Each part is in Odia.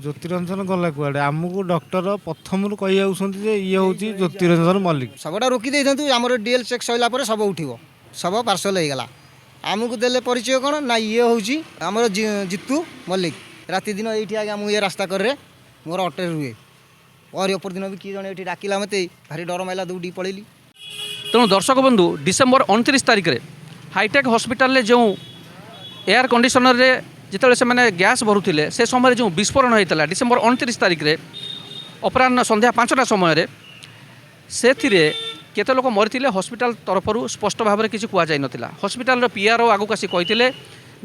ଜ୍ୟୋତିରଞ୍ଜନ ଗଲା କୁଆଡ଼େ ଆମକୁ ଡକ୍ଟର ପ୍ରଥମରୁ କହି ଆଉଛନ୍ତି ଯେ ଇଏ ହେଉଛି ଜ୍ୟୋତିରଞ୍ଜନ ମଲ୍ଲିକ। ଶବଟା ରୋକି ଦେଇଥାନ୍ତୁ, ଆମର ଡିଏଲ୍ ଚେକ୍ ସରିଲା ପରେ ଶବ ଉଠିବ, ଶବ ପାର୍ସଲ ହେଇଗଲା। ଆମକୁ ଦେଲେ ପରିଚୟ କ'ଣ ନା ଇଏ ହେଉଛି ଆମର ଜିତୁ ମଲ୍ଲିକ। ରାତି ଦିନ ଏଇଠି ଆଜ୍ଞା ମୁଁ ଏ ରାସ୍ତା କରରେ ମୋର ଅଟୋରେ ରୁହେ। ପରି ଅପର ଦିନ ବି କିଏ ଜଣେ ଏଠି ଡାକିଲା ମୋତେ, ଭାରି ଡର ମାଇଲା, ଦୌଡ଼ି ପଳେଇଲି। ତେଣୁ ଦର୍ଶକ ବନ୍ଧୁ, ଡିସେମ୍ବର 29 ତାରିଖରେ ହାଇଟେକ୍ ହସ୍ପିଟାଲରେ ଯେଉଁ ଏୟାର କଣ୍ଡିସନରରେ ଯେତେବେଳେ ସେମାନେ ଗ୍ୟାସ୍ ଭରୁଥିଲେ ସେ ସମୟରେ ଯେଉଁ ବିସ୍ଫୋରଣ ହୋଇଥିଲା ଡିସେମ୍ବର 29 ତାରିଖରେ ଅପରାହ୍ନ ସନ୍ଧ୍ୟା 5ଟା ସମୟରେ, ସେଥିରେ କେତେ ଲୋକ ମରିଥିଲେ ହସ୍ପିଟାଲ ତରଫରୁ ସ୍ପଷ୍ଟ ଭାବରେ କିଛି କୁହାଯାଇନଥିଲା। ହସ୍ପିଟାଲର ପିଆର୍ଓ ଆଗକୁ ଆସି କହିଥିଲେ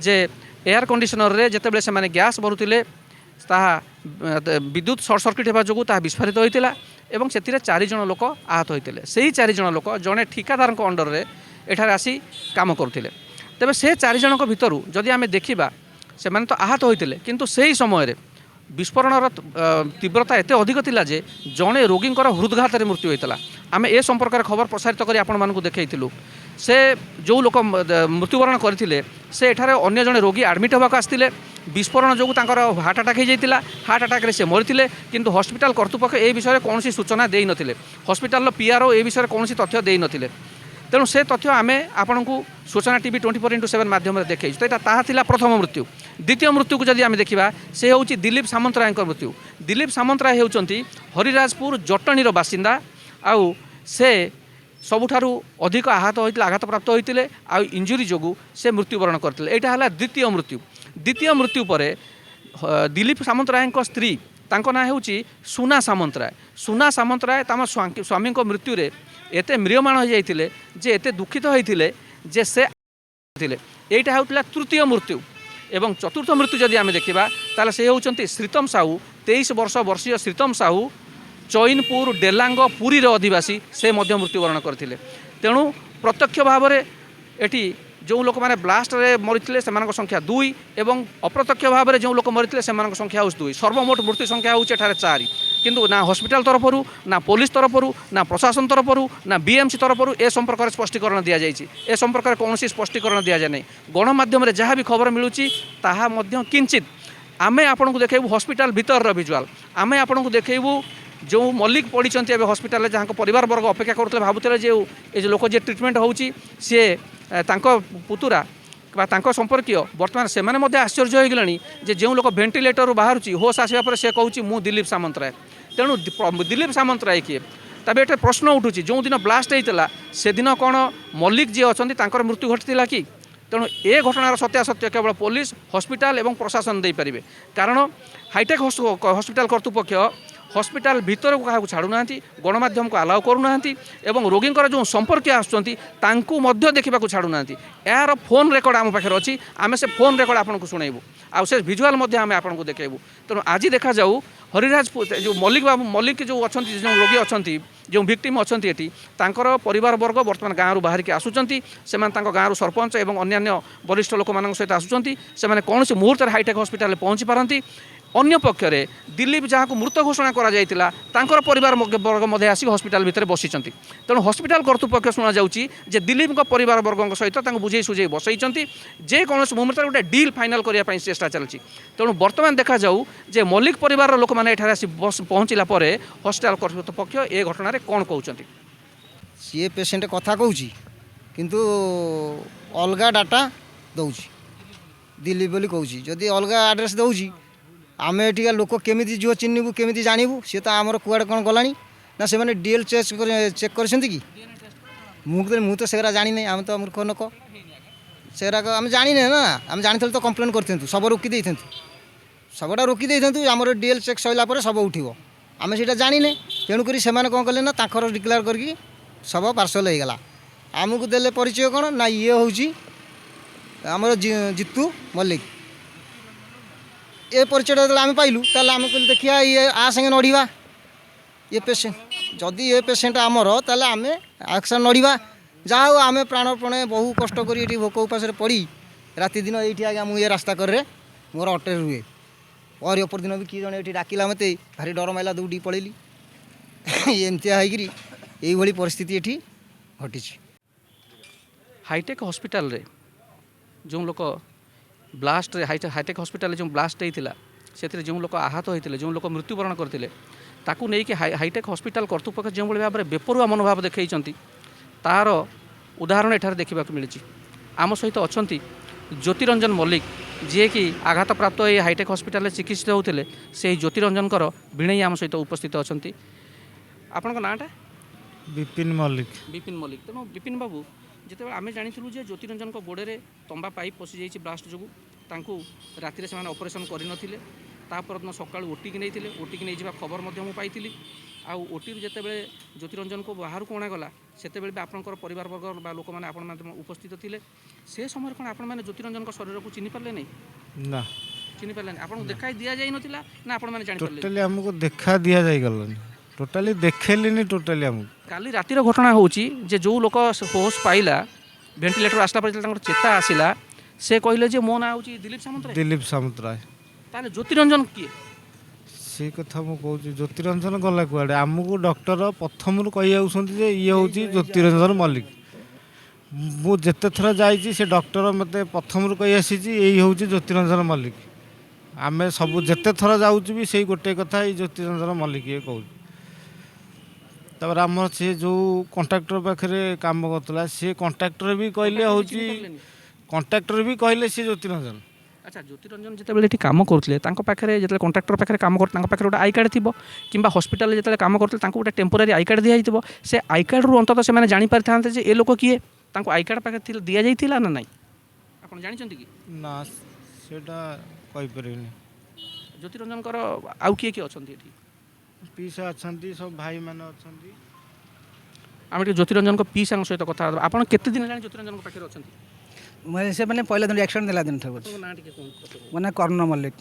ଯେ ଏୟାର କଣ୍ଡିସନରରେ ଯେତେବେଳେ ସେମାନେ ଗ୍ୟାସ୍ ଭରୁଥିଲେ ତାହା ବିଦ୍ୟୁତ୍ ସର୍ଟ ସର୍କିଟ୍ ହେବା ଯୋଗୁଁ ତାହା ବିସ୍ଫୋରିତ ହୋଇଥିଲା ଏବଂ ସେଥିରେ 4 ଜଣ ଲୋକ ଆହତ ହୋଇଥିଲେ। ସେହି 4 ଜଣ ଲୋକ ଜଣେ ଠିକାଦାରଙ୍କ ଅଣ୍ଡରରେ ଏଠାରେ ଆସି କାମ କରୁଥିଲେ। ତେବେ ସେ 4 ଜଣଙ୍କ ଭିତରୁ ଯଦି ଆମେ ଦେଖିବା, ସେମାନେ ତ ଆହତ ହୋଇଥିଲେ, କିନ୍ତୁ ସେହି ସମୟରେ ବିସ୍ଫୋରଣର ତୀବ୍ରତା ଏତେ ଅଧିକ ଥିଲା ଯେ ଜଣେ ରୋଗୀଙ୍କର ହୃଦଘାତରେ ମୃତ୍ୟୁ ହୋଇଥିଲା। ଆମେ ଏ ସମ୍ପର୍କରେ ଖବର ପ୍ରସାରିତ କରି ଆପଣମାନଙ୍କୁ ଦେଖାଇଥିଲୁ। ସେ ଯେଉଁ ଲୋକ ମୃତ୍ୟୁବରଣ କରିଥିଲେ ସେ ଏଠାରେ ଅନ୍ୟ ଜଣେ ରୋଗୀ ଆଡ଼ମିଟ୍ ହେବାକୁ ଆସିଥିଲେ। ବିସ୍ଫୋରଣ ଯୋଗୁଁ ତାଙ୍କର ହାର୍ଟ ଆଟାକ୍ ହୋଇଯାଇଥିଲା। ହାର୍ଟ ଆଟାକ୍ରେ ସେ ମରିଥିଲେ, କିନ୍ତୁ ହସ୍ପିଟାଲ କର୍ତ୍ତୃପକ୍ଷ ଏ ବିଷୟରେ କୌଣସି ସୂଚନା ଦେଇନଥିଲେ। ହସ୍ପିଟାଲର ପିଆର୍ଓ ଏ ବିଷୟରେ କୌଣସି ତଥ୍ୟ ଦେଇନଥିଲେ। ତେଣୁ ସେ ତଥ୍ୟ ଆମେ ଆପଣଙ୍କୁ ସୂଚନା ଟିଭି 24x7 ମାଧ୍ୟମରେ ଦେଖାଇଛୁ। ତ ତାହା ଥିଲା ପ୍ରଥମ ମୃତ୍ୟୁ। ଦ୍ୱିତୀୟ ମୃତ୍ୟୁକୁ ଯଦି ଆମେ ଦେଖିବା, ସେ ହେଉଛି ଦିଲ୍ଲୀପ ସାମନ୍ତରାୟଙ୍କ ମୃତ୍ୟୁ। ଦିଲ୍ଲୀପ ସାମନ୍ତରାୟ ହେଉଛନ୍ତି ହରିରାଜପୁର ଜଟଣୀର ବାସିନ୍ଦା। ଆଉ ସେ ସବୁଠାରୁ ଅଧିକ ଆଘାତପ୍ରାପ୍ତ ହୋଇଥିଲେ ଆଉ ଇଞ୍ଜୁରି ଯୋଗୁଁ ସେ ମୃତ୍ୟୁବରଣ କରିଥିଲେ। ଏଇଟା ହେଲା ଦ୍ୱିତୀୟ ମୃତ୍ୟୁ। ଦ୍ୱିତୀୟ ମୃତ୍ୟୁ ପରେ ଦିଲ୍ଲୀପ ସାମନ୍ତରାୟଙ୍କ ସ୍ତ୍ରୀ, ତାଙ୍କ ନାଁ ହେଉଛି ସୁନା ସାମନ୍ତରାୟ। ସୁନା ସାମନ୍ତରାୟ ତମ ସ୍ୱାମୀଙ୍କ ମୃତ୍ୟୁରେ ଏତେ ମ୍ରିୟମାଣ ହୋଇଯାଇଥିଲେ ଯେ ଏତେ ଦୁଃଖିତ ହୋଇଥିଲେ ଯେ ସେ ଥିଲେ। ଏଇଟା ହେଉଥିଲା ତୃତୀୟ ମୃତ୍ୟୁ। ଏବଂ ଚତୁର୍ଥ ମୃତ୍ୟୁ ଯଦି ଆମେ ଦେଖିବା ତାହେଲେ ସେ ହେଉଛନ୍ତି ଶ୍ରୀତମ ସାହୁ। 23 ବର୍ଷୀୟ ଶ୍ରୀତମ ସାହୁ ଚୈନପୁର ଡେଲାଙ୍ଗ ପୁରୀର ଅଧିବାସୀ, ସେ ମଧ୍ୟ ମୃତ୍ୟୁବରଣ କରିଥିଲେ। ତେଣୁ ପ୍ରତ୍ୟକ୍ଷ ଭାବରେ ଏଠି ଯେଉଁ ଲୋକମାନେ ବ୍ଲାଷ୍ଟରେ ମରିଥିଲେ ସେମାନଙ୍କ ସଂଖ୍ୟା 2 ଏବଂ ଅପ୍ରତ୍ୟକ୍ଷ ଭାବରେ ଯେଉଁ ଲୋକ ମରିଥିଲେ ସେମାନଙ୍କ ସଂଖ୍ୟା ହେଉଛି 2। ସର୍ବମୋଟ ମୃତ୍ୟୁ ସଂଖ୍ୟା ହେଉଛି ଏଠାରେ 4। କିନ୍ତୁ ନା ହସ୍ପିଟାଲ ତରଫରୁ, ନା ପୋଲିସ ତରଫରୁ, ନା ପ୍ରଶାସନ ତରଫରୁ, ନା ବିଏମ୍ସି ତରଫରୁ ଏ ସମ୍ପର୍କରେ ସ୍ପଷ୍ଟୀକରଣ ଦିଆଯାଇଛି। ଏ ସମ୍ପର୍କରେ କୌଣସି ସ୍ପଷ୍ଟୀକରଣ ଦିଆଯାଏ ନାହିଁ। ଗଣମାଧ୍ୟମରେ ଯାହା ବି ଖବର ମିଳୁଛି ତାହା ମଧ୍ୟ କିଞ୍ଚିତ୍। ଆମେ ଆପଣଙ୍କୁ ଦେଖାଇବୁ ହସ୍ପିଟାଲ ଭିତରର ଭିଜୁଆଲ୍। ଆମେ ଆପଣଙ୍କୁ ଦେଖାଇବୁ ଯେଉଁ ମଲ୍ଲିକ ପଡ଼ିଛନ୍ତି ଏବେ ହସ୍ପିଟାଲରେ, ଯାହାଙ୍କ ପରିବାର ବର୍ଗ ଅପେକ୍ଷା କରୁଥିଲେ, ଭାବୁଥିଲେ ଯେ ଏ ଯେଉଁ ଲୋକ ଯିଏ ଟ୍ରିଟମେଣ୍ଟ ହେଉଛି ସିଏ ତାଙ୍କ ପୁତୁରା ବା ତାଙ୍କ ସମ୍ପର୍କୀୟ। ବର୍ତ୍ତମାନ ସେମାନେ ମଧ୍ୟ ଆଶ୍ଚର୍ଯ୍ୟ ହୋଇଗଲେଣି ଯେ ଯେଉଁ ଲୋକ ଭେଣ୍ଟିଲେଟରରୁ ବାହାରୁଛି, ହୋସ୍ ଆସିବା ପରେ ସେ କହୁଛି ମୁଁ ଦିଲ୍ଲୀପ ସାମନ୍ତରାୟ। ତେଣୁ ଦିଲ୍ଲୀପ ସାମନ୍ତରାୟ କିଏ? ତେବେ ଏଠି ପ୍ରଶ୍ନ ଉଠୁଛି, ଯେଉଁଦିନ ବ୍ଲାଷ୍ଟ ହୋଇଥିଲା ସେଦିନ କ'ଣ ମଲ୍ଲିକ ଯିଏ ଅଛନ୍ତି ତାଙ୍କର ମୃତ୍ୟୁ ଘଟିଥିଲା କି? ତେଣୁ ଏ ଘଟଣାର ସତ୍ୟାସତ୍ୟ କେବଳ ପୋଲିସ, ହସ୍ପିଟାଲ ଏବଂ ପ୍ରଶାସନ ଦେଇପାରିବେ। କାରଣ ହାଇଟେକ୍ ହସ୍ପିଟାଲ କର୍ତ୍ତୃପକ୍ଷ ହସ୍ପିଟାଲ ଭିତରକୁ କାହାକୁ ଛାଡ଼ୁନାହାନ୍ତି, ଗଣମାଧ୍ୟମକୁ ଆଲାଉ କରୁନାହାନ୍ତି ଏବଂ ରୋଗୀଙ୍କର ଯେଉଁ ସମ୍ପର୍କୀୟ ଆସୁଛନ୍ତି ତାଙ୍କୁ ମଧ୍ୟ ଦେଖିବାକୁ ଛାଡ଼ୁନାହାନ୍ତି। ଏହାର ଫୋନ୍ ରେକର୍ଡ଼ ଆମ ପାଖରେ ଅଛି, ଆମେ ସେ ଫୋନ୍ ରେକର୍ଡ଼ ଆପଣଙ୍କୁ ଶୁଣାଇବୁ, ଆଉ ସେ ଭିଜୁଆଲ୍ ମଧ୍ୟ ଆମେ ଆପଣଙ୍କୁ ଦେଖାଇବୁ। ତେଣୁ ଆଜି ଦେଖାଯାଉ ହରିରାଜପୁର ଯେଉଁ ମଲ୍ଲିକ ଯେଉଁ ଅଛନ୍ତି, ଯେଉଁ ରୋଗୀ ଅଛନ୍ତି, ଯେଉଁ ଭିକ୍ଟିମ୍ ଅଛନ୍ତି ଏଠି, ତାଙ୍କର ପରିବାର ବର୍ଗ ବର୍ତ୍ତମାନ ଗାଁରୁ ବାହାରିକି ଆସୁଛନ୍ତି। ସେମାନେ ତାଙ୍କ ଗାଁରୁ ସରପଞ୍ଚ ଏବଂ ଅନ୍ୟାନ୍ୟ ବରିଷ୍ଠ ଲୋକମାନଙ୍କ ସହିତ ଆସୁଛନ୍ତି। ସେମାନେ କୌଣସି ମୁହୂର୍ତ୍ତରେ ହାଇଟେକ୍ ହସ୍ପିଟାଲରେ ପହଞ୍ଚି ପାରନ୍ତି। ଅନ୍ୟପକ୍ଷରେ ଦିଲ୍ଲୀପ ଯାହାକୁ ମୃତ ଘୋଷଣା କରାଯାଇଥିଲା ତାଙ୍କର ପରିବାର ବର୍ଗ ମଧ୍ୟ ଆସିକି ହସ୍ପିଟାଲ ଭିତରେ ବସିଛନ୍ତି। ତେଣୁ ହସ୍ପିଟାଲ କର୍ତ୍ତୃପକ୍ଷ ଶୁଣାଯାଉଛି ଯେ ଦିଲ୍ଲୀପଙ୍କ ପରିବାର ବର୍ଗଙ୍କ ସହିତ ତାଙ୍କୁ ବୁଝେଇ ସୁଝେଇ ବସାଇଛନ୍ତି, ଯେକୌଣସି ମୁହୂର୍ତ୍ତରେ ଗୋଟେ ଡିଲ୍ ଫାଇନାଲ୍ କରିବା ପାଇଁ ଚେଷ୍ଟା ଚାଲିଛି। ତେଣୁ ବର୍ତ୍ତମାନ ଦେଖାଯାଉ ଯେ ମଲ୍ଲିକ ପରିବାରର ଲୋକମାନେ ଏଠାରେ ଆସି ପହଞ୍ଚିଲା ପରେ ହସ୍ପିଟାଲ କର୍ତ୍ତୃପକ୍ଷ ଏ ଘଟଣାରେ କ'ଣ କହୁଛନ୍ତି। ସିଏ ପେସେଣ୍ଟ କଥା କହୁଛି କିନ୍ତୁ ଅଲଗା ଡାଟା ଦେଉଛି, ଦିଲ୍ଲୀପ ବୋଲି କହୁଛି। ଯଦି ଅଲଗା ଆଡ୍ରେସ୍ ଦେଉଛି ଆମେ ଏଠିକା ଲୋକ କେମିତି ଯିବ ଚିହ୍ନିବୁ, କେମିତି ଜାଣିବୁ? ସିଏ ତ ଆମର କୁଆଡ଼େ କ'ଣ ଗଲାଣି ନା ସେମାନେ ଡିଏଲ୍ ଚେକ୍ କରିଛନ୍ତି କି? ମୁଁ ତ ସେଗୁଡ଼ା ଜାଣିନି, ଆମେ ତ ମୂର୍ଖ ଲୋକ, ସେଗୁଡ଼ାକ ଆମେ ଜାଣିନେ ନା। ଆମେ ଜାଣିଥିଲେ ତ କମ୍ପ୍ଲେନ୍ କରିଥାନ୍ତୁ, ଶବ ରୋକି ଦେଇଥାନ୍ତୁ, ଶବଟା ରୋକି ଦେଇଥାନ୍ତୁ, ଆମର ଡିଏଲ୍ ଚେକ୍ ସରିଲା ପରେ ଶବ ଉଠିବ। ଆମେ ସେଇଟା ଜାଣିନେ, ତେଣୁକରି ସେମାନେ କ'ଣ କଲେ ନା ତାଙ୍କର ଡିକ୍ଲେୟାର କରିକି ଶବ ପାର୍ସଲ ହେଇଗଲା। ଆମକୁ ଦେଲେ ପରିଚୟ କ'ଣ ନା ଇଏ ହେଉଛି ଆମର ଜିତୁ ମଲ୍ଲିକ। ଏ ପରିଚୟଟା ଯେତେବେଳେ ଆମେ ପାଇଲୁ ତାହେଲେ ଆମେ କହିଲୁ ଦେଖିବା ଇଏ ଆ ସାଙ୍ଗେ ନଡ଼ିବା, ଇଏ ପେସେଣ୍ଟ ଯଦି ଏ ପେସେଣ୍ଟ ଆମର ତାହେଲେ ଆମେ ଆକ୍ସନ୍ ନଡ଼ିବା। ଯାହା ହଉ ଆମେ ପ୍ରାଣପଣେ ବହୁ କଷ୍ଟ କରି ଏଠି ଭୋକ ଉପାସରେ ପଡ଼ି ରାତି ଦିନ ଏଇଠି ଆଜ୍ଞା ମୁଁ ଏ ରାସ୍ତା କରରେ ମୋର ଅଟୋରେ ରୁହେ। ପରି ଅପର ଦିନ ବି କିଏ ଜଣେ ଏଠି ଡାକିଲା ମୋତେ, ଭାରି ଡର ମାଇଲା, ଦୌଡ଼ି ପଳେଇଲି। ଏମିତିଆ ହେଇକିରି ଏଇଭଳି ପରିସ୍ଥିତି ଏଠି ଘଟିଛି। ହାଇଟେକ୍ ହସ୍ପିଟାଲରେ ଯେଉଁ ଲୋକ ବ୍ଲାଷ୍ଟରେ ହାଇଟେକ୍ ହସ୍ପିଟାଲରେ ଯେଉଁ ବ୍ଲାଷ୍ଟ ହୋଇଥିଲା ସେଥିରେ ଯେଉଁ ଲୋକ ଆହତ ହୋଇଥିଲେ ଯେଉଁ ଲୋକ ମୃତ୍ୟୁବରଣ କରିଥିଲେ ତାକୁ ନେଇକି ହାଇଟେକ୍ ହସ୍ପିଟାଲ କର୍ତ୍ତୃପକ୍ଷ ଯେଉଁଭଳି ଭାବରେ ବେପରୁଆ ମନୋଭାବ ଦେଖାଇଛନ୍ତି ତାହାର ଉଦାହରଣ ଏଠାରେ ଦେଖିବାକୁ ମିଳିଛି। ଆମ ସହିତ ଅଛନ୍ତି ଜ୍ୟୋତିରଞ୍ଜନ ମଲ୍ଲିକ, ଯିଏକି ଆଘାତପ୍ରାପ୍ତ ଏହି ହାଇଟେକ୍ ହସ୍ପିଟାଲରେ ଚିକିତ୍ସିତ ହେଉଥିଲେ। ସେହି ଜ୍ୟୋତିରଞ୍ଜନଙ୍କର ଭିଣେଇ ଆମ ସହିତ ଉପସ୍ଥିତ ଅଛନ୍ତି। ଆପଣଙ୍କ ନାଁଟା? ବିପିନ ମଲ୍ଲିକ। ବିପିନ ମଲ୍ଲିକ। ତେଣୁ ବିପିନ ବାବୁ, ଯେତେବେଳେ ଆମେ ଜାଣିଥିଲୁ ଯେ ଜ୍ୟୋତିରଞ୍ଜନଙ୍କ ଗୋଡ଼ରେ ତମ୍ବା ପାଇପ୍ ପଶିଯାଇଛି ବ୍ଲାଷ୍ଟ ଯୋଗୁଁ, ତାଙ୍କୁ ରାତିରେ ସେମାନେ ଅପରେସନ୍ କରିନଥିଲେ। ତା ପରଦିନ ସକାଳୁ ଓଟିକି ନେଇଥିଲେ, ଓଟିକି ନେଇଯିବା ଖବର ମଧ୍ୟ ମୁଁ ପାଇଥିଲି। ଆଉ ଓଟିରୁ ଯେତେବେଳେ ଜ୍ୟୋତିରଞ୍ଜନକୁ ବାହାରକୁ ଅଣାଗଲା ସେତେବେଳେ ବି ଆପଣଙ୍କର ପରିବାରବର୍ଗ ବା ଲୋକମାନେ ଆପଣମାନେ ଉପସ୍ଥିତ ଥିଲେ। ସେ ସମୟରେ କ'ଣ ଆପଣମାନେ ଜ୍ୟୋତିରଞ୍ଜନଙ୍କ ଶରୀରକୁ ଚିହ୍ନି ପାରିଲେ ନାହିଁ? ନା, ଚିହ୍ନି ପାରିଲେନି? ଆପଣଙ୍କୁ ଦେଖାଇ ଦିଆଯାଇନଥିଲା ନା ଆପଣମାନେ ଜାଣିପାରିଲେ? ଟୋଟାଲି ଆମକୁ ଦେଖା ଦିଆଯାଇଗଲାନି, ଟୋଟାଲି ଦେଖେଇଲିନି ଟୋଟାଲି ଆମକୁ। କାଲି ରାତିର ଘଟଣା ହେଉଛି ଯେ ଯେଉଁ ଲୋକ ହୋସ୍ ପାଇଲା, ଭେଣ୍ଟିଲେଟର ଆସିଲା ପରେ ତାଙ୍କର ଚେତା ଆସିଲା, ସେ କହିଲେ ଯେ ମୋ ନାଁ ହେଉଛି ଦିଲ୍ଲୀପ ସାମନ୍ତରାୟ। ଦିଲ୍ଲୀପ ସାମନ୍ତରାୟ। ତାହେଲେ ଜ୍ୟୋତିରଞ୍ଜନ କିଏ? ସେ କଥା ମୁଁ କହୁଛି, ଜ୍ୟୋତିରଞ୍ଜନ ଗଲା କୁଆଡ଼େ? ଆମକୁ ଡକ୍ଟର ପ୍ରଥମରୁ କହି ଆଉଛନ୍ତି ଯେ ଇଏ ହେଉଛି ଜ୍ୟୋତିରଞ୍ଜନ ମଲ୍ଲିକ। ମୁଁ ଯେତେ ଥର ଯାଇଛି ସେ ଡକ୍ଟର ମୋତେ ପ୍ରଥମରୁ କହି ଆସିଛି ଏଇ ହେଉଛି ଜ୍ୟୋତିରଞ୍ଜନ ମଲ୍ଲିକ। ଆମେ ସବୁ ଯେତେ ଥର ଯାଉଛୁ ବି ସେଇ ଗୋଟେ କଥା, ଏଇ ଜ୍ୟୋତିରଞ୍ଜନ ମଲ୍ଲିକ ଇଏ କହୁଛି। ତାପରେ ଆମର ସେ ଯେଉଁ କଣ୍ଟ୍ରାକ୍ଟର ପାଖରେ କାମ କରୁଥିଲା, ସେ କଣ୍ଟ୍ରାକ୍ଟର ବି କହିଲେ ହେଉଛି, କଣ୍ଟ୍ରାକ୍ଟର ବି କହିଲେ ସେ ଜ୍ୟୋତିରଞ୍ଜନ। ଆଚ୍ଛା, ଜ୍ୟୋତିରଞ୍ଜନ ଯେତେବେଳେ ଏଠି କାମ କରୁଥିଲେ ତାଙ୍କ ପାଖରେ, ଯେତେବେଳେ କଣ୍ଟ୍ରାକ୍ଟର ପାଖରେ କାମ କରୁଥିଲେ ତାଙ୍କ ପାଖରେ ଗୋଟେ ଆଇ କାର୍ଡ଼ ଥିବ, କିମ୍ବା ହସ୍ପିଟାଲରେ ଯେତେବେଳେ କାମ କରୁଥିଲେ ତାଙ୍କୁ ଗୋଟେ ଟେମ୍ପୋରାରୀ ଆଇ କାର୍ଡ଼ ଦିଆଯାଇଥିବ। ସେ ଆଇ କାର୍ଡ଼ରୁ ଅନ୍ତତଃ ସେମାନେ ଜାଣିପାରିଥାନ୍ତେ ଯେ ଏ ଲୋକ କିଏ। ତାଙ୍କୁ ଆଇ କାର୍ଡ଼ ପାଖରେ ଦିଆଯାଇଥିଲା ନା ନାହିଁ, ଆପଣ ଜାଣିଛନ୍ତି କି? ନା, ସେଇଟା କହିପାରିବିନି। ଜ୍ୟୋତିରଞ୍ଜନଙ୍କର ଆଉ କିଏ କିଏ ଅଛନ୍ତି ଏଠି? ପିସା ଅଛନ୍ତି, ସବୁ ଭାଇମାନେ ଅଛନ୍ତି। ଆମେ ଟିକେ ଜ୍ୟୋତିରଞ୍ଜନଙ୍କ ପିସାଙ୍କ ସହିତ କଥା ହେବା। ଆପଣ କେତେ ଦିନ ହେଲାଣି ଜ୍ୟୋତିରଞ୍ଜନଙ୍କ ପାଖରେ ଅଛନ୍ତି? ସେ ମାନେ ପହିଲା ଦିନ ଆକ୍ସିଡେଣ୍ଟ ଦେଲା ଦିନ ଠାରୁ ଆପଣଙ୍କ ନାଁ ଟିକେ କୁହନ୍ତୁ। ମାନେ କର୍ଣ୍ଣ ମଲ୍ଲିକ।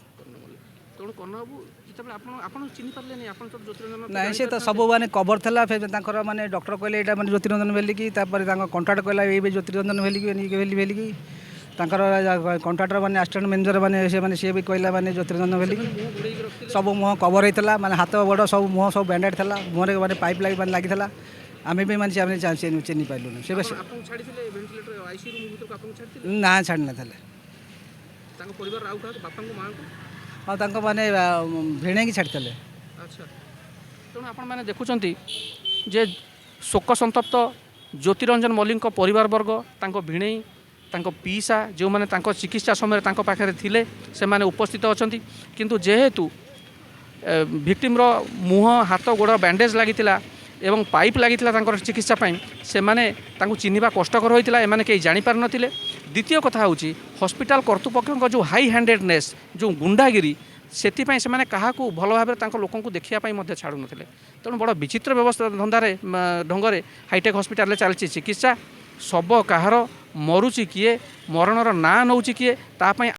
ତେଣୁ କର୍ଣ୍ଣବାବୁ, ଯେତେବେଳେ ଆପଣ ଚିହ୍ନି ପାରିଲେନି, ଆପଣ ତ ଜ୍ୟୋତିରଞ୍ଜନ ନାଇଁ, ସେ ତ ସବୁ ମାନେ କଭର ଥିଲା। ତାଙ୍କର ମାନେ ଡକ୍ଟର କହିଲେ ଏଇଟା ମାନେ ଜ୍ୟୋତିରଞ୍ଜନ ଭେଲିକି, ତାପରେ ତାଙ୍କ କଣ୍ଟ୍ରାକ୍ଟ କହିଲା ଏଇ ବି ଜ୍ୟୋତିରଞ୍ଜନ ଭେଲିକି, ତାଙ୍କର କଣ୍ଟ୍ରାକ୍ଟର ମାନେ ଆସିଷ୍ଟାଣ୍ଟ ମ୍ୟାନେଜର ମାନେ ସିଏ ବି କହିଲା ମାନେ ଜ୍ୟୋତିରଞ୍ଜନ ଭେଲିକି। ସବୁ ମୁହଁ କଭର ହେଇଥିଲା, ମାନେ ହାତ ଗୋଡ଼ ସବୁ ମୁହଁ ସବୁ ବ୍ୟାଣ୍ଡେଡ୍ ଥିଲା, ମୁହଁରେ ମାନେ ପାଇପ୍ ମାନେ ଲାଗିଥିଲା। ଆମେ ବି ମାନେ ଚିହ୍ନି ପାରିଲୁନି। ସେ ଆପଣଙ୍କୁ ଛାଡ଼ିଥିଲେ ଭେଣ୍ଟିଲେଟର ଆଇସିୟୁ ରୁମ୍ ଭିତରକୁ, ଆପଣଙ୍କୁ ଛାଡ଼ିଥିଲେ? ନା, ଛାଡ଼ି ନଥିଲେ। ତାଙ୍କ ପରିବାର ଆଉ କାହାକୁ, ବାପାଙ୍କୁ ମାଆଙ୍କୁ? ଆଉ ତାଙ୍କ ମାନେ ଭିଣେଇକି ଛାଡ଼ିଥିଲେ। ଆଚ୍ଛା, ତେଣୁ ଆପଣମାନେ ଦେଖୁଛନ୍ତି ଯେ ଶୋକ ସନ୍ତପ୍ତ ଜ୍ୟୋତିରଞ୍ଜନ ମଲ୍ଲିକଙ୍କ ପରିବାରବର୍ଗ, ତାଙ୍କ ଭିଣେଇ, ତାଙ୍କ ପିଇସା ଯେଉଁମାନେ ତାଙ୍କ ଚିକିତ୍ସା ସମୟରେ ତାଙ୍କ ପାଖରେ ଥିଲେ ସେମାନେ ଉପସ୍ଥିତ ଅଛନ୍ତି। କିନ୍ତୁ ଯେହେତୁ ଭିକ୍ଟିମ୍ର ମୁହଁ ହାତ ଗୋଡ଼ ବ୍ୟାଣ୍ଡେଜ୍ ଲାଗିଥିଲା ଏବଂ ପାଇପ୍ ଲାଗିଥିଲା ତାଙ୍କର ଚିକିତ୍ସା ପାଇଁ, ସେମାନେ ତାଙ୍କୁ ଚିହ୍ନିବା କଷ୍ଟକର ହୋଇଥିଲା, ଏମାନେ କେହି ଜାଣିପାରିନଥିଲେ। ଦ୍ୱିତୀୟ କଥା ହେଉଛି ହସ୍ପିଟାଲ କର୍ତ୍ତୃପକ୍ଷଙ୍କ ଯେଉଁ ହାଇ ହ୍ୟାଣ୍ଡେଡନେସ୍, ଯେଉଁ ଗୁଣ୍ଡାଗିରି, ସେଥିପାଇଁ ସେମାନେ କାହାକୁ ଭଲ ଭାବରେ ତାଙ୍କ ଲୋକଙ୍କୁ ଦେଖିବା ପାଇଁ ମଧ୍ୟ ଛାଡ଼ୁନଥିଲେ। ତେଣୁ ବଡ଼ ବିଚିତ୍ର ବ୍ୟବସ୍ଥା ଢଙ୍ଗରେ ହାଇଟେକ୍ ହସ୍ପିଟାଲରେ ଚାଲିଛି ଚିକିତ୍ସା। ଶବ କାହାର, ମରୁଛି କିଏ, ମରଣର ନାଁ ନେଉଛି କିଏ, ତା ପାଇଁ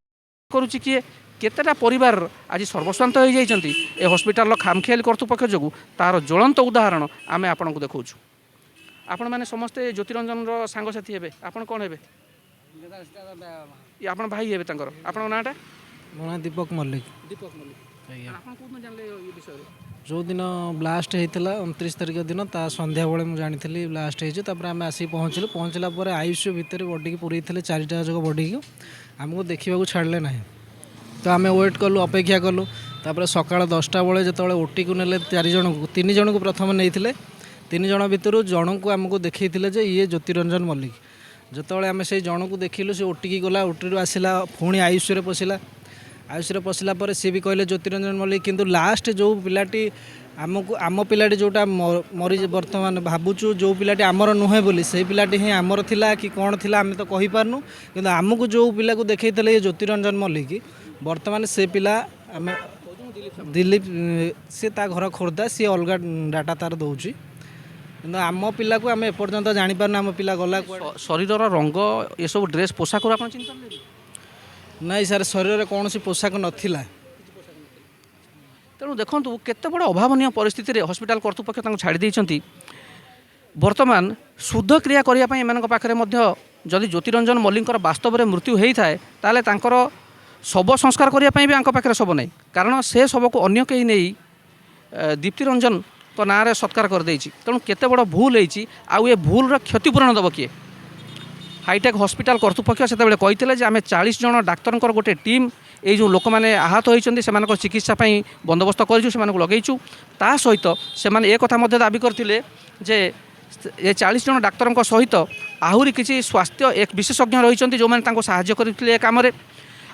କରୁଛି କିଏ, କେତେଟା ପରିବାର ଆଜି ସର୍ବସ୍ୱାନ୍ତ ହୋଇଯାଇଛନ୍ତି ଏ ହସ୍ପିଟାଲର ଖାମଖିଆଲି କର୍ତ୍ତୃପକ୍ଷ ଯୋଗୁଁ, ତାହାର ଜ୍ୱଳନ୍ତ ଉଦାହରଣ ଆମେ ଆପଣଙ୍କୁ ଦେଖାଉଛୁ। ଆପଣମାନେ ସମସ୍ତେ ଜ୍ୟୋତିରଞ୍ଜନର ସାଙ୍ଗସାଥି ହେବେ। ଆପଣ କ'ଣ ହେବେ? ଆପଣ ଭାଇ ହେବେ ତାଙ୍କର। ଆପଣଙ୍କ ନାଁଟା? ମୋ ନାଁ ଦୀପକ ମଲ୍ଲିକ। ଦୀପକ ମଲ୍ଲିକ। ଆଜ୍ଞା। ଆପଣ କେଉଁଦିନ ଜାଣିଲେ ଏ ବିଷୟରେ? ଯେଉଁଦିନ ବ୍ଲାଷ୍ଟ ହେଇଥିଲା 29 ତାରିଖ ଦିନ, ତା ସନ୍ଧ୍ୟାବେଳେ ମୁଁ ଜାଣିଥିଲି ବ୍ଲାଷ୍ଟ ହେଇଛି। ତାପରେ ଆମେ ଆସିକି ପହଞ୍ଚିଲା ପରେ ଆଇସିୟୁ ଭିତରେ ବଡ଼ିକି ପୁରେଇଥିଲେ, 4ଟା ଯାକ ବଡ଼ିକୁ ଆମକୁ ଦେଖିବାକୁ ଛାଡ଼ିଲେ ନାହିଁ। ତ ଆମେ ୱେଟ୍ କଲୁ, ଅପେକ୍ଷା କଲୁ। ତାପରେ ସକାଳ 10ଟା ବେଳେ ଯେତେବେଳେ ଓଟିକୁ ନେଲେ 4 ଜଣଙ୍କୁ, 3 ଜଣଙ୍କୁ ପ୍ରଥମେ ନେଇଥିଲେ। 3 ଜଣ ଭିତରୁ ଜଣଙ୍କୁ ଆମକୁ ଦେଖେଇଥିଲେ ଯେ ଇଏ ଜ୍ୟୋତିରଞ୍ଜନ ମଲ୍ଲିକ। ଯେତେବେଳେ ଆମେ ସେଇ ଜଣକୁ ଦେଖିଲୁ, ସେ ଓଟିକି ଗଲା, ଓଟିରୁ ଆସିଲା, ପୁଣି ଆଇସିୟୁରେ ପଶିଲା। ଆଇସିୟୁରେ ପଶିଲା ପରେ ସିଏ ବି କହିଲେ ଜ୍ୟୋତିରଞ୍ଜନ ମଲ୍ଲିକ। କିନ୍ତୁ ଲାଷ୍ଟ ଯେଉଁ ପିଲାଟି ଆମ ପିଲାଟି ଯେଉଁଟା ମରି ବର୍ତ୍ତମାନ ଭାବୁଛୁ ଯେଉଁ ପିଲାଟି ଆମର ନୁହେଁ ବୋଲି, ସେଇ ପିଲାଟି ହିଁ ଆମର ଥିଲା କି କ'ଣ ଥିଲା ଆମେ ତ କହିପାରୁନୁ। କିନ୍ତୁ ଆମକୁ ଯେଉଁ ପିଲାକୁ ଦେଖେଇଥିଲେ ଏ ଜ୍ୟୋତିରଞ୍ଜନ ମଲ୍ଲିକ, ବର୍ତ୍ତମାନ ସେ ପିଲା ଆମେ ଦିଲ୍ଲୀପ, ସେ ତା ଘର ଖୋର୍ଦ୍ଧା, ସିଏ ଅଲଗା ଡାଟା ତାର ଦେଉଛି। କିନ୍ତୁ ଆମ ପିଲାକୁ ଆମେ ଏପର୍ଯ୍ୟନ୍ତ ଜାଣିପାରୁନୁ ଆମ ପିଲା ଗଲା କୁଆଡ଼େ। ଶରୀରର ରଙ୍ଗ, ଏସବୁ ଡ୍ରେସ୍ ପୋଷାକରୁ ଆପଣ ଚିନ୍ତା କଲେନି? ନାଇଁ ସାର୍, ଶରୀରରେ କୌଣସି ପୋଷାକ ନଥିଲା। ତେଣୁ ଦେଖନ୍ତୁ କେତେ ବଡ଼ ଅଭାବନୀୟ ପରିସ୍ଥିତିରେ ହସ୍ପିଟାଲ କର୍ତ୍ତୃପକ୍ଷ ତାଙ୍କୁ ଛାଡ଼ି ଦେଇଛନ୍ତି। ବର୍ତ୍ତମାନ ଶୁଦ୍ଧକ୍ରିୟା କରିବା ପାଇଁ ଏମାନଙ୍କ ପାଖରେ ମଧ୍ୟ, ଯଦି ଜ୍ୟୋତିରଞ୍ଜନ ମଲ୍ଲିକଙ୍କର ବାସ୍ତବରେ ମୃତ୍ୟୁ ହୋଇଥାଏ ତାହେଲେ ତାଙ୍କର ଶବ ସଂସ୍କାର କରିବା ପାଇଁ ବି ଆଙ୍କ ପାଖରେ ଶବ ନାହିଁ। କାରଣ ସେ ଶବକୁ ଅନ୍ୟ କେହି ନେଇ ଦୀପ୍ତିରଞ୍ଜନଙ୍କ ନାଁରେ ସତ୍କାର କରିଦେଇଛି। ତେଣୁ କେତେ ବଡ଼ ଭୁଲ ହେଇଛି, ଆଉ ଏ ଭୁଲର କ୍ଷତିପୂରଣ ଦେବ କିଏ? हाईटेक हॉस्पिटल कर्तृपक्ष से कहते जे आम 40 जन डाक्तर गोटे टीम ये जो लोक मैंने आहत होती से चिकित्सापी बंदोबस्त करूँ लगेचु ता सहित से एक कथा दाबी करते जे ये 40 जन डाक्तर सहित आहरी किसी स्वास्थ्य एक विशेषज्ञ रही जो मैंने साहाय्य करते काम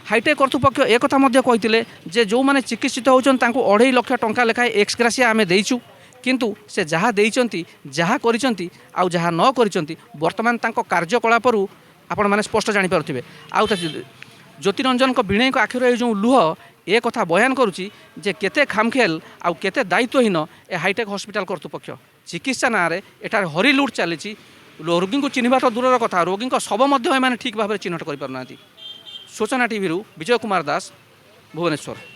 हाईटेक कर्तृपक्ष एक कथा कहते जे जो मैंने चिकित्सित होती 2.5 लाख टंका लेखाएं एक्सग्रेसिया आम देचु किंतु से जहाँ देइचंती जहाँ करिचंती आउ जहाँ न करिचंती वर्तमान तांको कार्यकलापरू आपण माने स्पष्ट जानि पारुथिबे आउ ज्योतिरंजन को भिणे आखिर ये जो लुह ए कथा बयान करुच्ची जे केते खामखेल आउ केते दायित्वहीन ए हाईटेक हॉस्पिटल कर्तृपक्ष चिकित्सा ना रे एठार हरिलुट चली रोगी को चिन्हवा तो दूर कथा रोगी शव मैंने ठीक भाव में चिन्हट कर सूचना टीवी विजय कुमार दास भुवनेश्वर।